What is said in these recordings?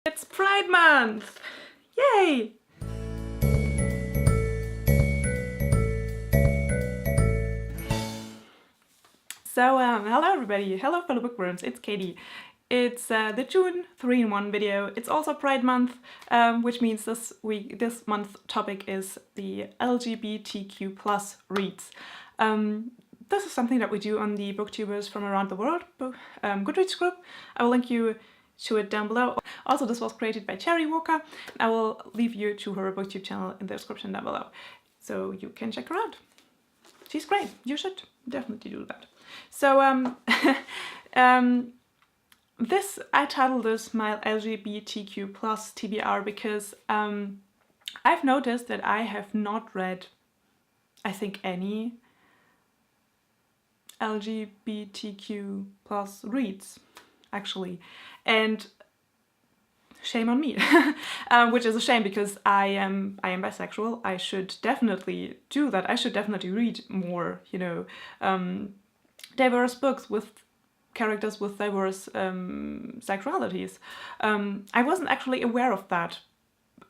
It's Pride Month! Yay! So, hello everybody, hello fellow bookworms, it's Katie. It's the June 3-in-1 video. It's also Pride Month, which means this month's topic is the LGBTQ plus reads. This is something that we do on the booktubers from around the world Goodreads group. I will link you to it down below. Also, this was created by Cherry Walker. I will leave you to her booktube channel in the description down below, so you can check her out. She's great. You should definitely do that. So, I titled this my LGBTQ plus TBR because I've noticed that I have not read, I think, any LGBTQ plus reads, actually, and shame on me, which is a shame because I am bisexual. I should definitely do that. I should definitely read more, you know, diverse books with characters with diverse sexualities. I wasn't actually aware of that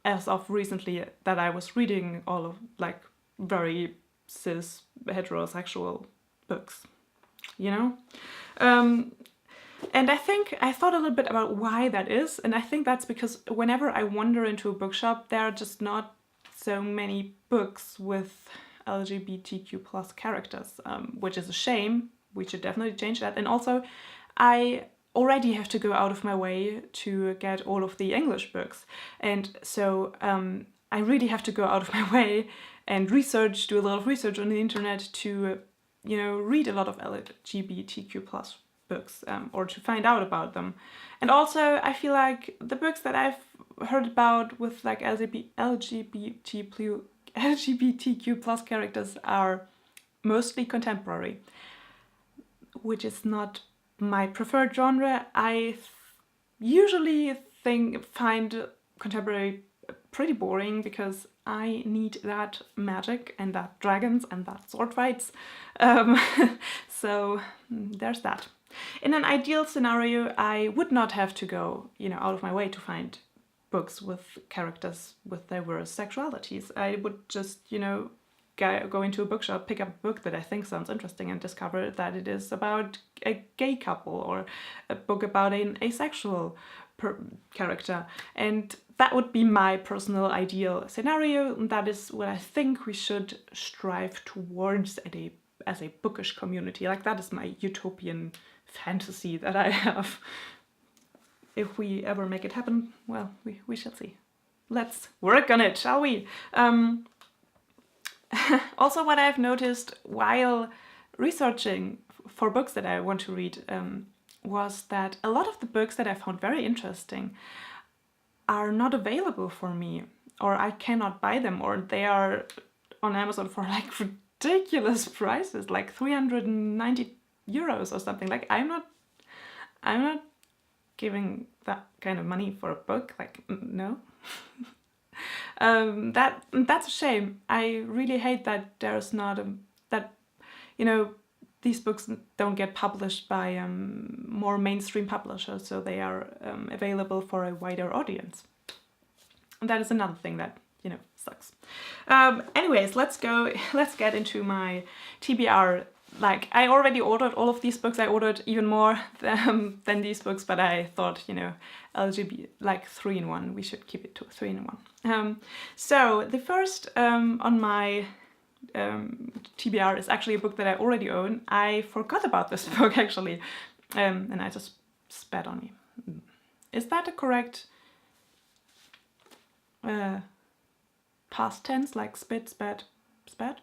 as of recently, that I was reading all of like very cis heterosexual books, you know? And I thought a little bit about why that is, and I think that's because whenever I wander into a bookshop, there are just not so many books with LGBTQ plus characters, which is a shame. We should definitely change that. And also, I already have to go out of my way to get all of the English books, and so I really have to go out of my way and do a lot of research on the internet to, you know, read a lot of LGBTQ plus books, or to find out about them. And also, I feel like the books that I've heard about with like LGBTQ plus characters are mostly contemporary, which is not my preferred genre. I usually find contemporary pretty boring because I need that magic and that dragons and that sword fights. So there's that. In an ideal scenario, I would not have to go, you know, out of my way to find books with characters with diverse sexualities. I would just, you know, go into a bookshop, pick up a book that I think sounds interesting and discover that it is about a gay couple, or a book about an asexual character. And that would be my personal ideal scenario, and that is what I think we should strive towards as a bookish community. Like, that is my utopian fantasy that I have. If we ever make it happen, well, we shall see. Let's work on it, shall we? Also, what I've noticed while researching for books that I want to read was that a lot of the books that I found very interesting are not available for me, or I cannot buy them, or they are on Amazon for like ridiculous prices, like 390 euros or something. Like, I'm not giving that kind of money for a book, like, no. That's a shame. I really hate that there's not that, you know, these books don't get published by more mainstream publishers, so they are available for a wider audience. And that is another thing that, you know, sucks. Anyways, let's get into my TBR. Like, I already ordered all of these books. I ordered even more than these books, but I thought, you know, LGBT, like 3-in-1, we should keep it to 3-in-1. So the first on my TBR is actually a book that I already own. I forgot about this book, actually, and I just spat on me. Is that a correct past tense, like spit, spat, spat?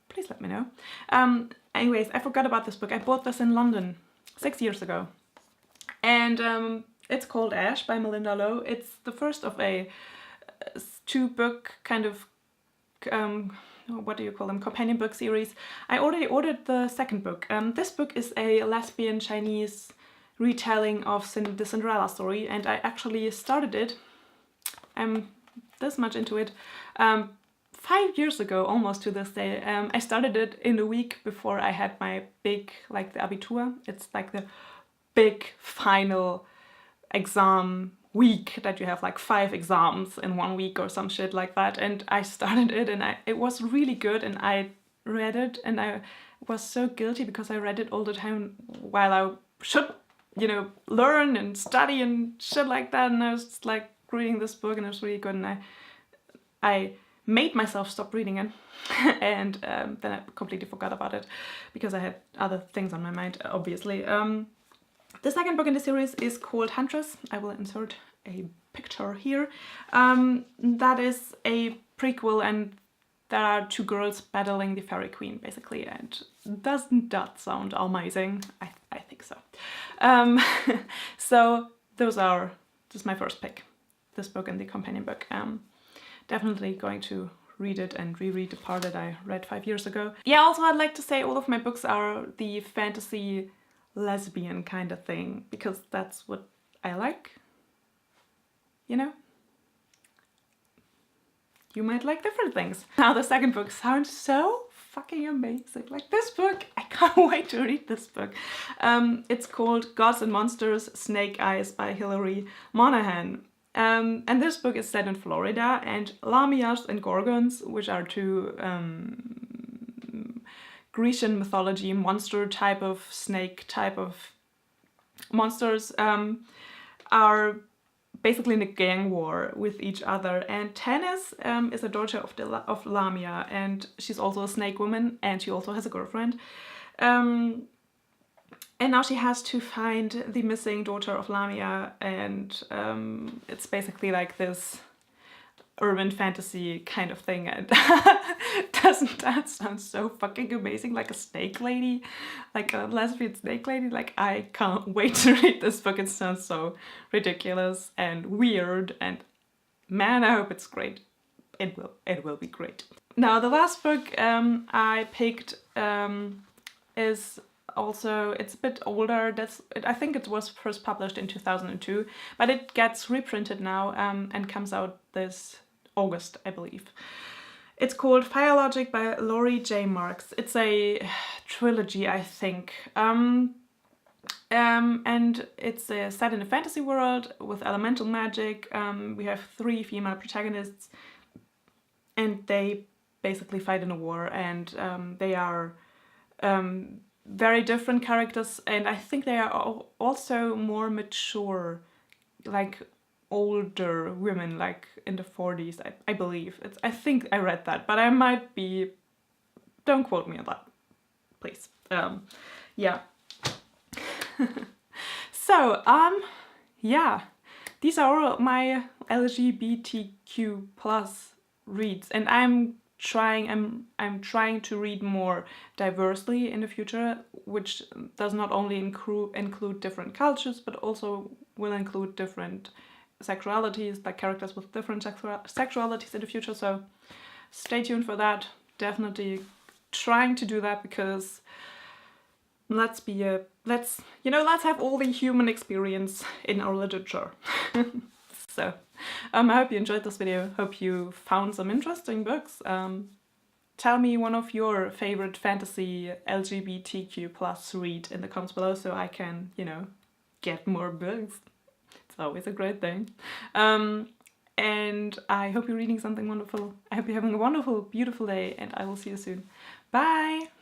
Please let me know. Anyways, I forgot about this book. I bought this in London 6 years ago. And it's called Ash by Melinda Lowe. It's the first of a two-book kind of, what do you call them, companion book series. I already ordered the second book. This book is a lesbian Chinese retelling of the Cinderella story, and I actually started it, I'm this much into it, 5 years ago, almost to this day. I started it in the week before I had my big, like the Abitur. It's like the big final exam week that you have like 5 exams in 1 week or some shit like that, and I started it, and it was really good, and I read it, and I was so guilty because I read it all the time while I should, you know, learn and study and shit like that, and I was just like reading this book, and it was really good, and I made myself stop reading it and then I completely forgot about it because I had other things on my mind, obviously. The second book in the series is called Huntress. I will insert a picture here. That is a prequel, and there are 2 girls battling the Fairy Queen, basically, and doesn't that sound amazing? I think so. So this is my first pick, this book and the companion book. Definitely going to read it and reread the part that I read 5 years ago. Yeah, also I'd like to say all of my books are the fantasy lesbian kind of thing, because that's what I like, you know? You might like different things. Now the second book sounds so fucking amazing. Like, this book, I can't wait to read this book. It's called Gods and Monsters, Snake Eyes by Hilary Monahan. And this book is set in Florida, and Lamias and Gorgons, which are 2 Grecian mythology monster type of snake type of monsters, are basically in a gang war with each other. And Tanis is a daughter of Lamia, and she's also a snake woman, and she also has a girlfriend. And now she has to find the missing daughter of Lamia, and it's basically like this urban fantasy kind of thing. And doesn't that sound so fucking amazing? Like a snake lady, like a lesbian snake lady. Like, I can't wait to read this book. It sounds so ridiculous and weird, and man, I hope it's great. It will be great. Now the last book I picked is also, it's a bit older. I think it was first published in 2002, but it gets reprinted now and comes out this August, I believe. It's called Fire Logic by Laurie J. Marks. It's a trilogy, I think. And it's set in a fantasy world with elemental magic. We have 3 female protagonists, and they basically fight in a war, and they are very different characters, and I think they are also more mature, like older women, like in the 40s, I believe. I think I read that, but I might be, don't quote me on that, please. Yeah. So, yeah, these are all my LGBTQ plus reads, and I'm trying to read more diversely in the future, which does not only include different cultures, but also will include different sexualities, like characters with different sexualities in the future. So stay tuned for that. Definitely trying to do that, because let's have all the human experience in our literature. So I hope you enjoyed this video. Hope you found some interesting books. Tell me one of your favorite fantasy LGBTQ plus read in the comments below, so I can, you know, get more books. It's always a great thing. And I hope you're reading something wonderful. I hope you're having a wonderful, beautiful day, and I will see you soon. Bye!